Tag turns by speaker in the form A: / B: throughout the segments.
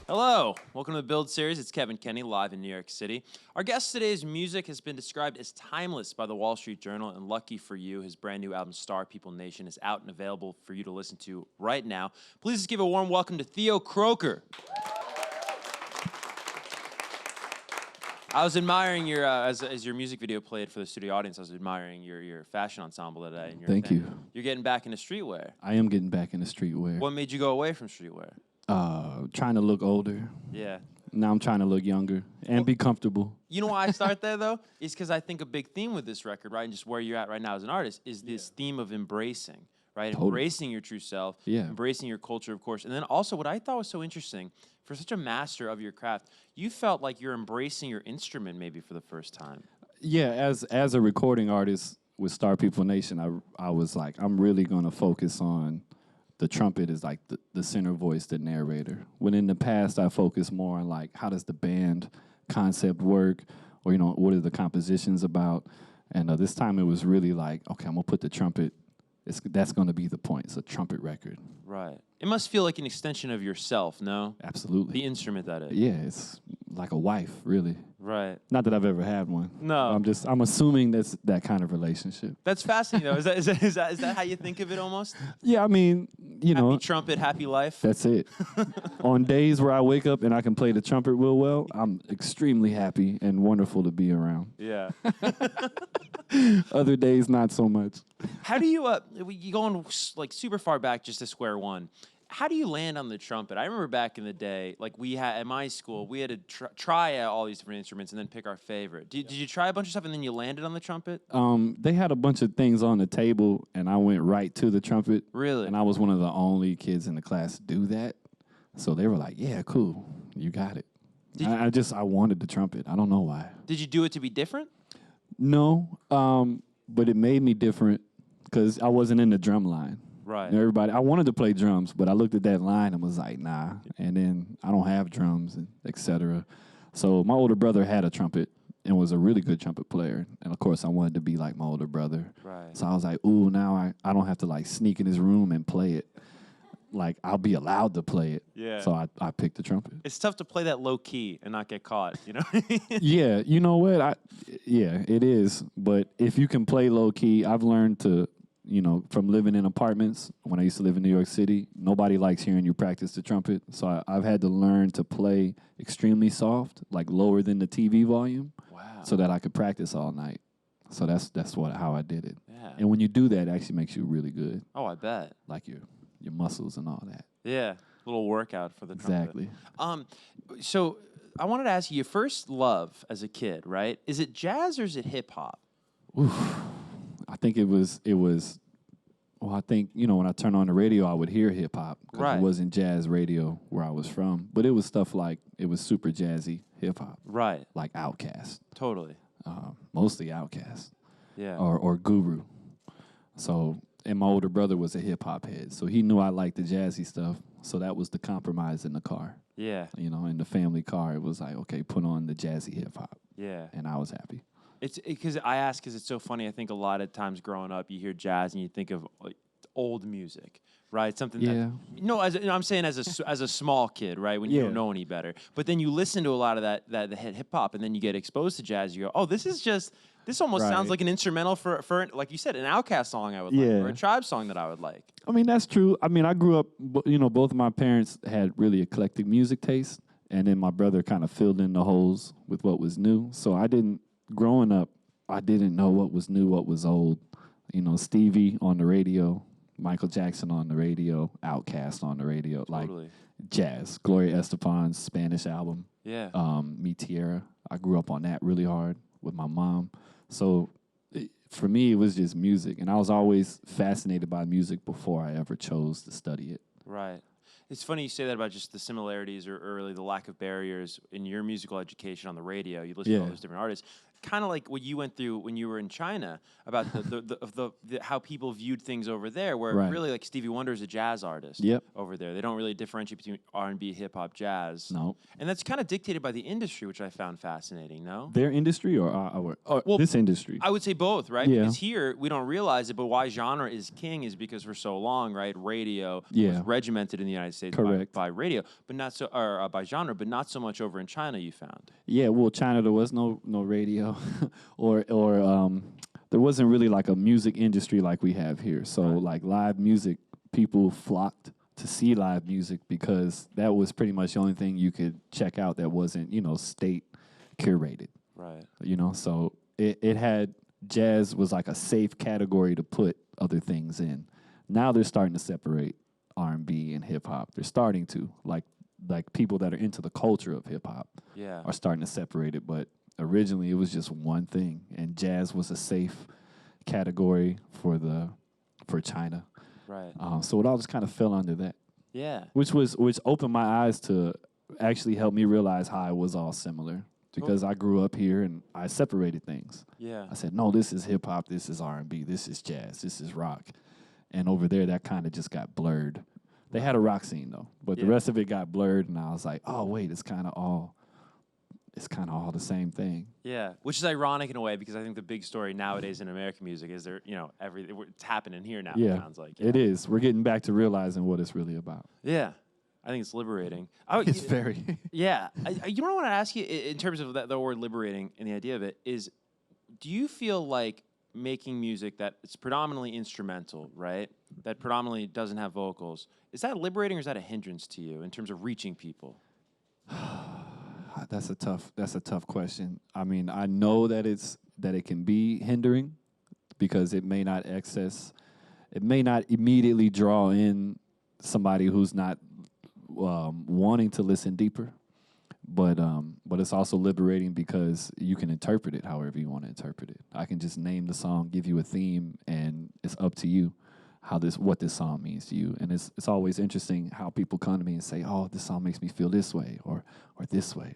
A: Hello, welcome to the Build Series. It's Kevin Kenny, live in New York City. Our guest today's music has been described as timeless by the Wall Street Journal, and lucky for you, his brand new album, Star People Nation, is out and available for you to listen to right now. Please just give a warm welcome to Theo Croker. I was admiring your, as your music video played for the studio audience, I was admiring your fashion ensemble today. And your
B: Thank you.
A: You're getting back into streetwear.
B: I am getting back into streetwear.
A: What made you go away from streetwear?
B: Trying to look older.
A: Yeah.
B: Now I'm trying to look younger and be comfortable.
A: You know why I start there, though? Is because I think a big theme with this record, right, and just where you're at right now as an artist, is this theme of embracing, right?
B: Totally.
A: Embracing your true self, embracing your culture, of course. And then also what I thought was so interesting, for such a master of your craft, you felt like you're embracing your instrument maybe for the first time.
B: Yeah, as a recording artist with Star People Nation, I was like, I'm really going to focus on the trumpet is like the center voice, the narrator. When in the past, I focused more on like, how does the band concept work? Or, you know, what are the compositions about? And this time it was really like, okay, I'm going to put the trumpet. That's going to be the point. It's a trumpet record.
A: Right. It must feel like an extension of yourself, no?
B: Absolutely.
A: The instrument, that is.
B: Yeah, it's like a wife, really.
A: Right.
B: Not that I've ever had one.
A: No.
B: I'm assuming that's that kind of relationship.
A: That's fascinating, though. Is that how you think of it almost?
B: Yeah, I mean, you know.
A: Happy trumpet, happy life.
B: That's it. On days where I wake up and I can play the trumpet real well, I'm extremely happy and wonderful to be around.
A: Yeah.
B: Other days, not so much.
A: How do you, you going like super far back just to square one, how do you land on the trumpet? I remember back in the day, like we had, at my school, we had to try out all these different instruments and then pick our favorite. Did you try a bunch of stuff and then you landed on the trumpet?
B: They had a bunch of things on the table and I went right to the trumpet.
A: Really?
B: And I was one of the only kids in the class to do that. So they were like, yeah, cool, you got it. I wanted the trumpet. I don't know why.
A: Did you do it to be different?
B: No, but it made me different because I wasn't in the drum line.
A: Right.
B: You know, I wanted to play drums, but I looked at that line and was like, nah. And then I don't have drums, and et cetera. So my older brother had a trumpet and was a really good trumpet player. And, of course, I wanted to be like my older brother.
A: Right.
B: So I was like, ooh, now I don't have to, like, sneak in his room and play it. Like, I'll be allowed to play it.
A: Yeah.
B: So I picked the trumpet.
A: It's tough to play that low key and not get caught, you know?
B: Yeah, you know what? Yeah, it is. But if you can play low key, I've learned to, you know, from living in apartments, when I used to live in New York City, nobody likes hearing you practice the trumpet. So I've had to learn to play extremely soft, like lower than the TV volume, so that I could practice all night. So that's how I did it.
A: Yeah.
B: And when you do that, it actually makes you really good.
A: Oh, I bet.
B: Like your muscles and all that.
A: Yeah, little workout for the trumpet.
B: Exactly.
A: So I wanted to ask you, your first love as a kid, right? Is it jazz or is it hip hop?
B: Oof. I think it was, well, I think, you know, when I turned on the radio, I would hear hip-hop. Right. It wasn't jazz radio where I was from. But it was stuff like, it was super jazzy hip-hop.
A: Right.
B: Like Outkast.
A: Totally.
B: Mostly Outkast.
A: Yeah.
B: Or Guru. So, and my older brother was a hip-hop head. So he knew I liked the jazzy stuff. So that was the compromise in the car.
A: Yeah.
B: You know, in the family car, it was like, okay, put on the jazzy hip-hop.
A: Yeah.
B: And I was happy.
A: It's because I ask because it's so funny. I think a lot of times growing up, you hear jazz and you think of like old music, right? Something that I'm saying as a small kid, right? When you don't know any better. But then you listen to a lot of that hip hop, and then you get exposed to jazz. You go, oh, this almost sounds like an instrumental for like you said, an Outkast song I would like, or a Tribe song that I would like.
B: I mean, that's true. I mean, I grew up, you know, both of my parents had really eclectic music taste, and then my brother kind of filled in the holes with what was new. So growing up, I didn't know what was new, what was old. You know, Stevie on the radio, Michael Jackson on the radio, Outkast on the radio, like jazz. Gloria Estefan's Spanish album, Mi Tierra. I grew up on that really hard with my mom. So for me, it was just music, and I was always fascinated by music before I ever chose to study it.
A: Right. It's funny you say that about just the similarities or really the lack of barriers in your musical education on the radio. You listen to all those different artists. kind of like what you went through when you were in China about the how people viewed things over there, where really like Stevie Wonder is a jazz artist over there. They don't really differentiate between R&B, hip hop, jazz.
B: No.
A: And that's kind of dictated by the industry, which I found fascinating. No.
B: Their industry or our well, this industry?
A: I would say both, right? Yeah. Because here we don't realize it, but why genre is king is because for so long, right, radio was regimented in the United States by radio, but not so, or by genre, but not so much over in China. You found.
B: Yeah, well, China there was no radio, or there wasn't really like a music industry like we have here. So like live music, people flocked to see live music because that was pretty much the only thing you could check out that wasn't, state curated.
A: Right.
B: So it had jazz was like a safe category to put other things in. Now they're starting to separate R&B and hip hop. They're starting to like people that are into the culture of hip hop are starting to separate it, but originally it was just one thing, and jazz was a safe category for China.
A: Right.
B: So it all just kind of fell under that.
A: Yeah.
B: Which opened my eyes to actually help me realize how it was all similar. Because I grew up here and I separated things.
A: Yeah.
B: I said, no, this is hip hop, this is R&B, this is jazz, this is rock. And over there, that kind of just got blurred. They had a rock scene though, but the rest of it got blurred, and I was like, oh wait, it's kind of all the same thing.
A: Yeah, which is ironic in a way because I think the big story nowadays in American music is it's happening here now.
B: Yeah,
A: it sounds like
B: it is. We're getting back to realizing what it's really about.
A: Yeah. I think it's liberating.
B: It's very.
A: Yeah. You know what I want to ask you in terms of the word liberating and the idea of it is, do you feel like making music that it's predominantly instrumental, right? That predominantly doesn't have vocals. Is that liberating or is that a hindrance to you in terms of reaching people?
B: That's a tough question. I mean, I know that it can be hindering because it may not immediately draw in somebody who's not wanting to listen deeper, but it's also liberating because you can interpret it however you want to interpret it. I can just name the song, give you a theme, and it's up to you what this song means to you. And it's always interesting how people come to me and say, "Oh, this song makes me feel this way or this way,"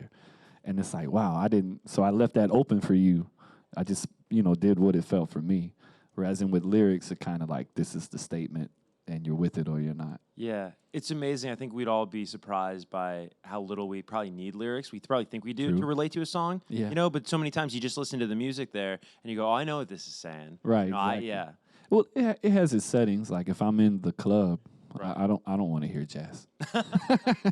B: and it's like, wow, so I left that open for you. I just did what it felt for me. Whereas with lyrics, it kind of like this is the statement. And you're with it or you're not.
A: Yeah, it's amazing. I think we'd all be surprised by how little we probably need lyrics. We probably think we do to relate to a song, but so many times you just listen to the music there and you go, oh, I know what this is saying.
B: Right, exactly. Well, it has its settings. Like if I'm in the club, I don't want to hear jazz.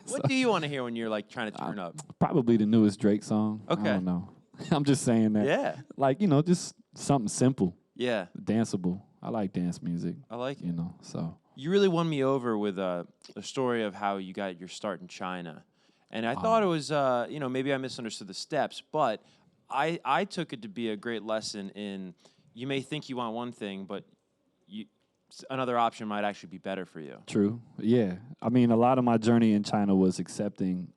A: What do you want to hear when you're like trying to turn up?
B: Probably the newest Drake song.
A: Okay.
B: I don't know. I'm just saying that.
A: Yeah.
B: Like, just something simple.
A: Yeah.
B: Danceable. I like dance music.
A: I like it.
B: So.
A: You really won me over with a story of how you got your start in China. And I thought it was, maybe I misunderstood the steps, but I took it to be a great lesson in you may think you want one thing, but another option might actually be better for you.
B: True. Yeah. I mean, a lot of my journey in China was accepting,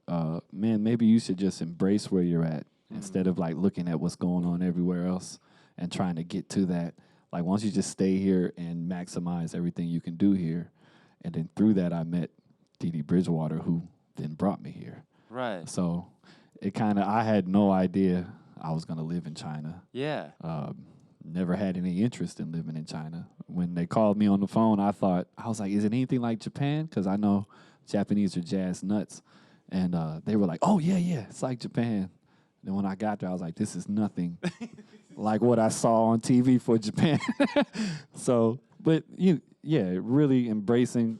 B: maybe you should just embrace where you're at instead of like looking at what's going on everywhere else and trying to get to that. Like, once you just stay here and maximize everything you can do here. And then through that, I met Dee Dee Bridgewater, who then brought me here.
A: Right.
B: So I had no idea I was going to live in China.
A: Yeah.
B: Never had any interest in living in China. When they called me on the phone, I was like, is it anything like Japan? Because I know Japanese are jazz nuts. And they were like, oh, yeah, it's like Japan. And when I got there, I was like, this is nothing like what I saw on TV for Japan. So, but really embracing,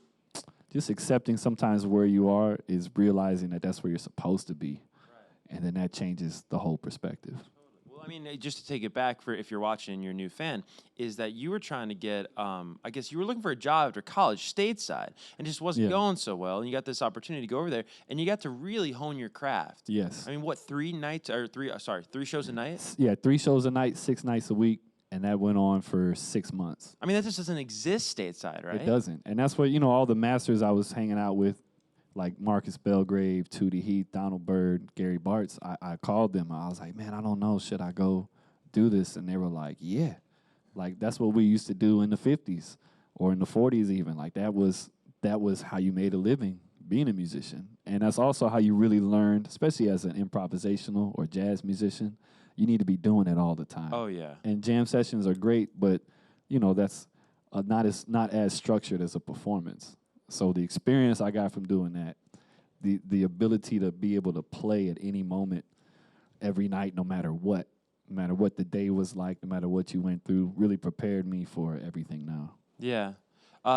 B: just accepting sometimes where you are is realizing that that's where you're supposed to be. Right. And then that changes the whole perspective.
A: I mean, just to take it back for if you're watching and you're a new fan, is that you were trying to get, I guess you were looking for a job after college stateside and just wasn't going so well. And you got this opportunity to go over there and you got to really hone your craft.
B: Yes.
A: I mean, what, 3 shows a night?
B: Yeah, 3 shows a night, 6 nights a week. And that went on for 6 months.
A: I mean, that just doesn't exist stateside, right?
B: It doesn't. And that's what, all the masters I was hanging out with, like Marcus Belgrave, Tootie Heath, Donald Byrd, Gary Bartz, I called them. I was like, man, I don't know. Should I go do this? And they were like, yeah. Like, that's what we used to do in the 50s or in the 40s even. Like, that was how you made a living, being a musician. And that's also how you really learned, especially as an improvisational or jazz musician, you need to be doing it all the time.
A: Oh yeah.
B: And jam sessions are great, but that's not as structured as a performance. So the experience I got from doing that, the ability to be able to play at any moment, every night, no matter what the day was like, no matter what you went through, really prepared me for everything now.
A: Yeah.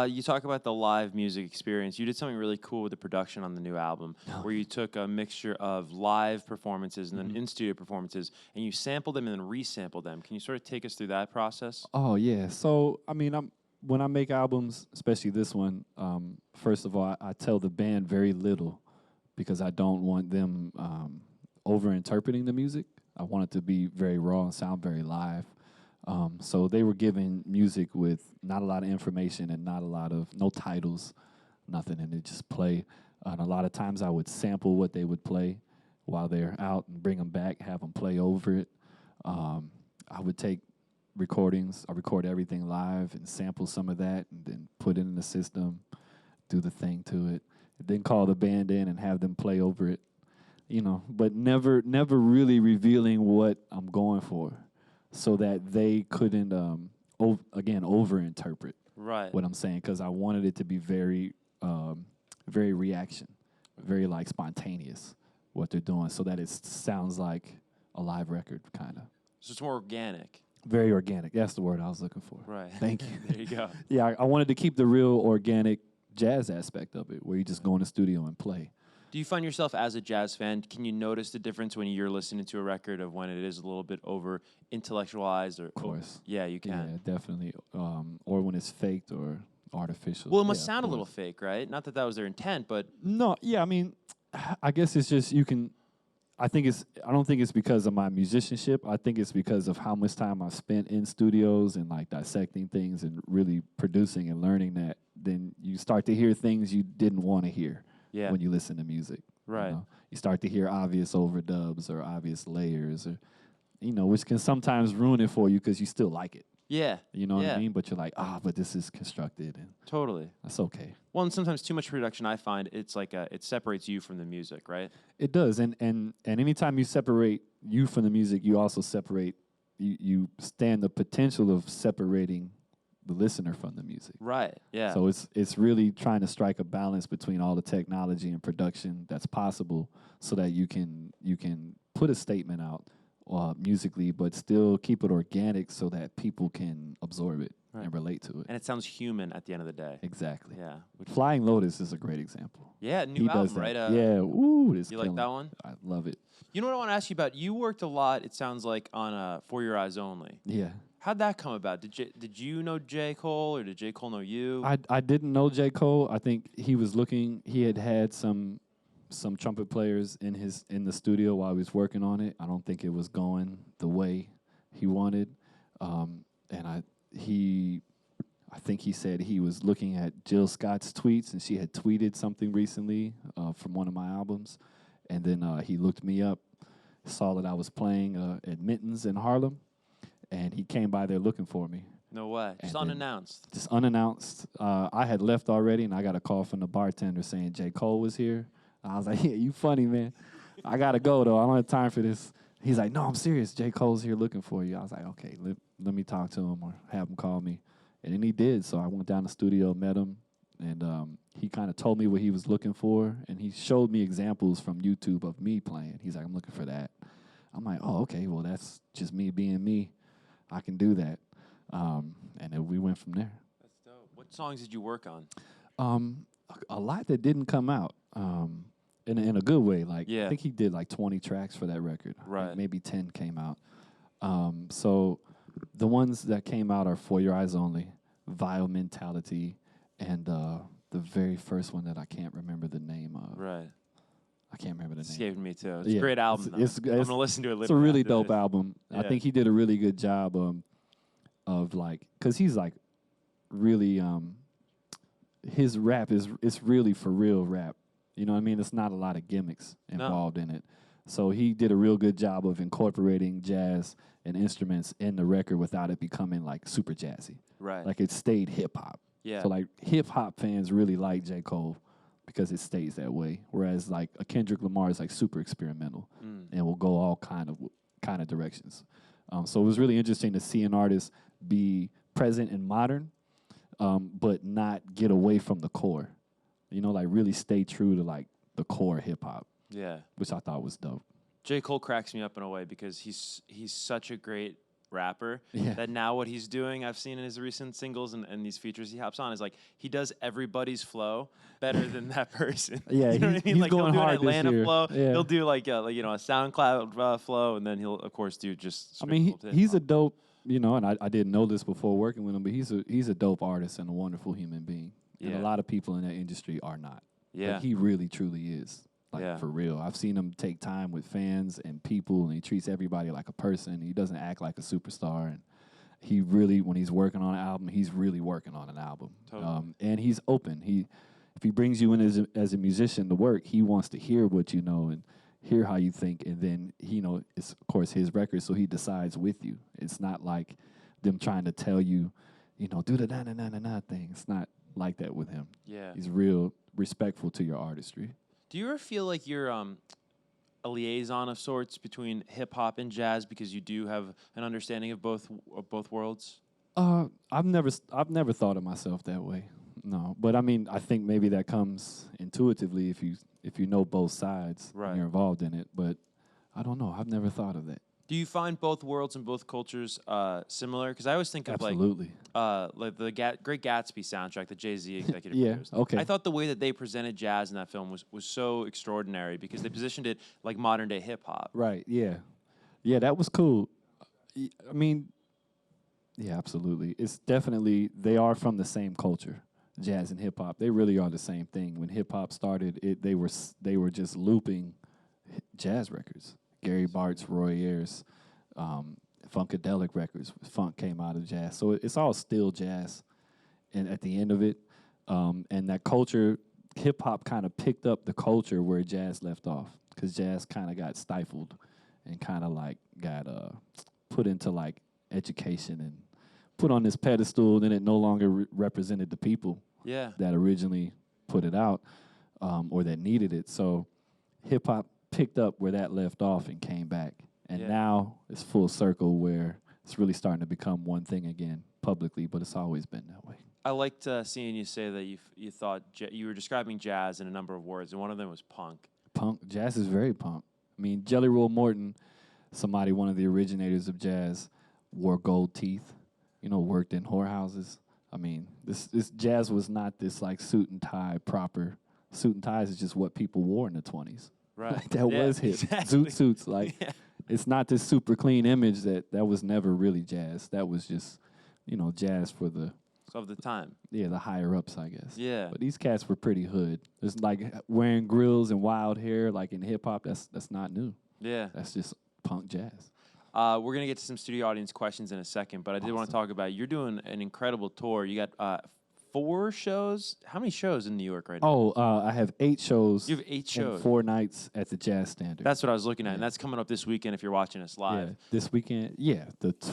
A: You talk about the live music experience. You did something really cool with the production on the new album, where you took a mixture of live performances and then in-studio performances, and you sampled them and then resampled them. Can you sort of take us through that process?
B: Oh, yeah. So, I mean, when I make albums, especially this one, first of all, I tell the band very little because I don't want them over-interpreting the music. I want it to be very raw and sound very live. So they were given music with not a lot of information and no titles, nothing, and they just play. And a lot of times I would sample what they would play while they're out and bring them back, have them play over it. I would take recordings. I record everything live and sample some of that and then put it in the system, do the thing to it, and then call the band in and have them play over it, but never really revealing what I'm going for, so that they couldn't, over-interpret what I'm saying, because I wanted it to be very reaction, very like spontaneous, what they're doing, so that it sounds like a live record, kind of.
A: So it's more organic.
B: Very organic. That's the word I was looking for.
A: Right.
B: Thank you.
A: There you go.
B: Yeah, I wanted to keep the real organic jazz aspect of it, where you just go in the studio and play.
A: Do you find yourself as a jazz fan, can you notice the difference when you're listening to a record of when it is a little bit over intellectualized? Or,
B: of course.
A: Yeah, you can.
B: Yeah, definitely. Or when it's faked or artificial.
A: Well, it must sound a little fake, right? Not that was their intent, but...
B: No, yeah, I mean, I guess it's just I don't think it's because of my musicianship. I think it's because of how much time I've spent in studios and like dissecting things and really producing and learning that. Then you start to hear things you didn't want to hear when you listen to music.
A: Right.
B: You start to hear obvious overdubs or obvious layers, or which can sometimes ruin it for you because you still like it.
A: Yeah.
B: You know what I mean? But you're like, but this is constructed. And
A: totally.
B: That's okay.
A: Well, and sometimes too much production, I find, it's like it separates you from the music, right?
B: It does. And anytime you separate you from the music, you also separate, you stand the potential of separating the listener from the music.
A: Right, yeah.
B: So it's really trying to strike a balance between all the technology and production that's possible, so that you can put a statement out musically, but still keep it organic so that people can absorb it and relate to it.
A: And it sounds human at the end of the day.
B: Exactly.
A: Yeah.
B: Flying Lotus is a great example.
A: Yeah, new album, right?
B: Yeah. Ooh, it's
A: you like that one?
B: I love it.
A: You know what I want to ask you about? You worked a lot, it sounds like, on For Your Eyes Only.
B: Yeah.
A: How'd that come about? Did you know J. Cole, or did J. Cole know you?
B: I didn't know J. Cole. I think he was looking. He had some trumpet players in the studio while he was working on it. I don't think it was going the way he wanted, and I think he said he was looking at Jill Scott's tweets, and she had tweeted something recently from one of my albums, and then he looked me up, saw that I was playing at Mittens in Harlem, and he came by there looking for me.
A: No way. Just unannounced.
B: Just unannounced. I had left already, and I got a call from the bartender saying J. Cole was here. I was like, yeah, you funny, man. I got to go, though. I don't have time for this. He's like, no, I'm serious. J. Cole's here looking for you. I was like, okay, let me talk to him or have him call me. And then he did. So I went down to the studio, met him, and he kind of told me what he was looking for, and he showed me examples from YouTube of me playing. He's like, I'm looking for that. I'm like, oh, okay, well, that's just me being me. I can do that. And then we went from there.
A: That's dope. What songs did you work on?
B: A lot that didn't come out. In a good way. Like,
A: yeah.
B: I think he did like 20 tracks for that record.
A: Right.
B: Maybe 10 came out. So the ones that came out are For Your Eyes Only, Vile Mentality, and the very first one that I can't remember the name of.
A: Right.
B: I can't remember the name.
A: Escaped me too. It's a great album. I'm going to listen to it later.
B: It's a really dope album. Yeah. I think he did a really good job of like, because he's like really, his rap it's really for real rap. You know what I mean? It's not a lot of gimmicks involved in it. So he did a real good job of incorporating jazz and instruments in the record without it becoming like super jazzy.
A: Right.
B: Like it stayed hip hop.
A: Yeah.
B: So like hip hop fans really like J. Cole because it stays that way. Whereas like a Kendrick Lamar is like super experimental and will go all kind kind of directions. So it was really interesting to see an artist be present and modern, but not get away from the core. You know, like really stay true to like the core hip hop.
A: Yeah.
B: Which I thought was dope.
A: J. Cole cracks me up in a way because he's such a great rapper that now what he's doing, I've seen in his recent singles and these features he hops on, is like he does everybody's flow better than that person.
B: Yeah,
A: you know what I mean?
B: He's
A: Like
B: going
A: he'll do
B: hard
A: an Atlanta
B: this year.
A: flow,
B: Yeah.
A: he'll do like a SoundCloud flow, and then he'll of course do just.
B: I mean, he's a dope, you know, and I didn't know this before working with him, but he's a dope artist and a wonderful human being. Yeah. And a lot of people in that industry are not.
A: Yeah,
B: but he really truly is. Like, for real. I've seen him take time with fans and people, and he treats everybody like a person. He doesn't act like a superstar. And he really, when he's working on an album, he's really working on an album. Totally. And he's open. If he brings you in as a musician to work, he wants to hear what you know and hear how you think. And then, it's, of course, his record, so he decides with you. It's not like them trying to tell you, do the na-na-na-na-na thing. It's not like that with him.
A: Yeah.
B: He's real respectful to your artistry.
A: Do you ever feel like you're a liaison of sorts between hip hop and jazz because you do have an understanding of both worlds?
B: I've never thought of myself that way. No, but I mean, I think maybe that comes intuitively if you know both sides and you're involved in it. But I don't know. I've never thought of that.
A: Do you find both worlds and both cultures similar? Because I always think of like the Great Gatsby soundtrack that Jay-Z executive produced.
B: Okay.
A: I thought the way that they presented jazz in that film was so extraordinary because they positioned it like modern day hip hop.
B: Right. Yeah. Yeah, that was cool. I mean, yeah, absolutely. It's definitely they are from the same culture, jazz and hip hop. They really are the same thing. When hip hop started, they were just looping jazz records. Gary Bartz, Roy Ayers, Funkadelic records. Funk came out of jazz. So it's all still jazz. And at the end of it, and that culture, hip-hop kind of picked up the culture where jazz left off because jazz kind of got stifled and kind of like got put into like education and put on this pedestal. Then it no longer represented the people that originally put it out or that needed it. So hip-hop picked up where that left off and came back. And now it's full circle where it's really starting to become one thing again publicly, but it's always been that way.
A: I liked seeing you say that you thought you were describing jazz in a number of words, and one of them was punk.
B: Punk. Jazz is very punk. I mean, Jelly Roll Morton, one of the originators of jazz, wore gold teeth, worked in whorehouses. I mean, this jazz was not this like suit and tie proper. Suit and ties is just what people wore in the 20s.
A: Right.
B: Like that was hip.
A: Exactly.
B: Zoot suits. Like it's not this super clean image that was never really jazz. That was just, jazz for the
A: of the time.
B: Yeah, the higher ups, I guess.
A: Yeah.
B: But these cats were pretty hood. It's like wearing grills and wild hair like in hip hop, that's not new.
A: Yeah.
B: That's just punk jazz.
A: We're gonna get to some studio audience questions in a second, but I did want to talk about you're doing an incredible tour. You got 4 shows. How many shows in New York right now?
B: I have 8 shows.
A: You have 8 shows.
B: And 4 nights at the Jazz Standard.
A: That's what I was looking at, and that's coming up this weekend if you're watching us live.
B: Yeah, this weekend. Yeah.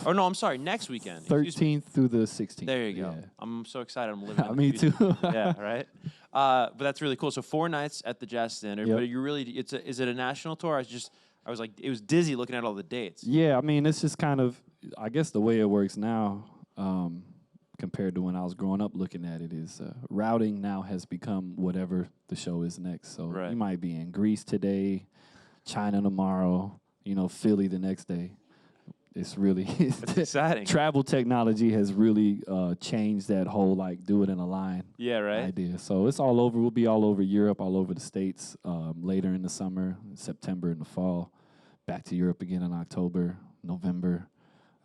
A: Oh no, I'm sorry. Next weekend.
B: 13th through the 16th.
A: There you go.
B: Yeah.
A: I'm so excited. I'm living.
B: Me too.
A: Yeah, right. But that's really cool. So 4 nights at the Jazz Standard.
B: Yep.
A: But you really, is it a national tour? I was like, it was dizzy looking at all the dates.
B: Yeah, I mean, it's just kind of, I guess the way it works now, compared to when I was growing up looking at it, is routing now has become whatever the show is next. So you might be in Greece today, China tomorrow, Philly the next day. It's really
A: it's exciting.
B: Travel technology has really changed that whole like do it in a line idea. So it's all over. We'll be all over Europe, all over the States later in the summer, September in the fall. Back to Europe again in October, November.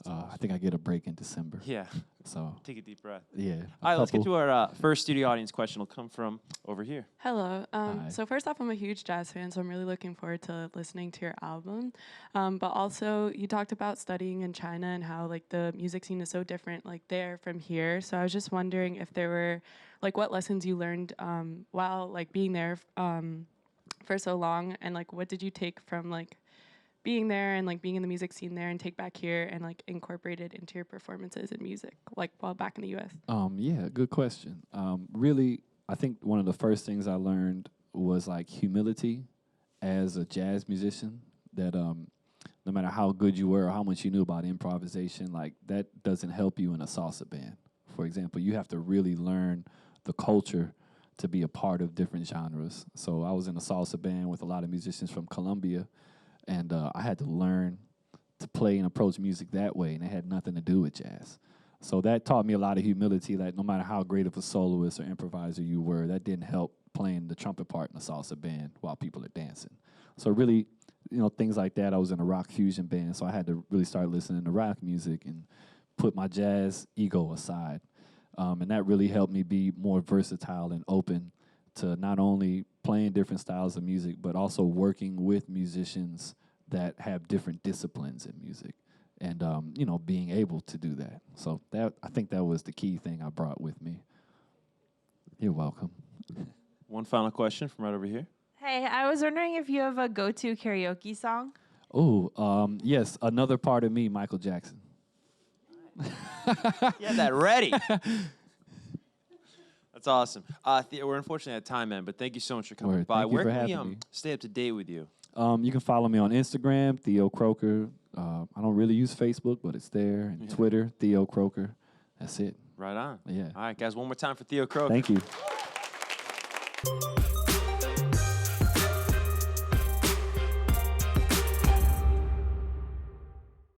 B: I think I get a break in December.
A: Yeah.
B: So
A: take a deep breath.
B: Yeah.
A: All right, let's get to our first studio audience question. It'll come from over here.
C: Hello. So first off, I'm a huge jazz fan, so I'm really looking forward to listening to your album. But also, you talked about studying in China and how like the music scene is so different like there from here. So I was just wondering if there were like what lessons you learned while like being there for so long, and like what did you take from like being there and like being in the music scene there and take back here and like incorporate it into your performances and music, like while back in the U.S.?
B: Yeah, good question. Really, I think one of the first things I learned was like humility as a jazz musician. That no matter how good you were or how much you knew about improvisation, like that doesn't help you in a salsa band. For example, you have to really learn the culture to be a part of different genres. So I was in a salsa band with a lot of musicians from Colombia, and I had to learn to play and approach music that way, and it had nothing to do with jazz. So that taught me a lot of humility, that no matter how great of a soloist or improviser you were, that didn't help playing the trumpet part in a salsa band while people are dancing. So really, things like that. I was in a rock fusion band, so I had to really start listening to rock music and put my jazz ego aside. And that really helped me be more versatile and open to not only playing different styles of music, but also working with musicians that have different disciplines in music. And, being able to do that. So I think that was the key thing I brought with me. You're welcome.
A: One final question from right over here.
D: Hey, I was wondering if you have a go-to karaoke song?
B: Oh, yes, Another Part of Me, Michael Jackson.
A: Yeah, that ready. That's awesome. We're unfortunately at time, man, but thank you so much for coming by.
B: Thank you
A: Where
B: for
A: can
B: having
A: we
B: me.
A: stay up to date with you?
B: You can follow me on Instagram, Theo Croker. I don't really use Facebook, but it's there. And Twitter, Theo Croker. That's it.
A: Right on.
B: Yeah.
A: All right, guys, one more time for Theo Croker.
B: Thank you.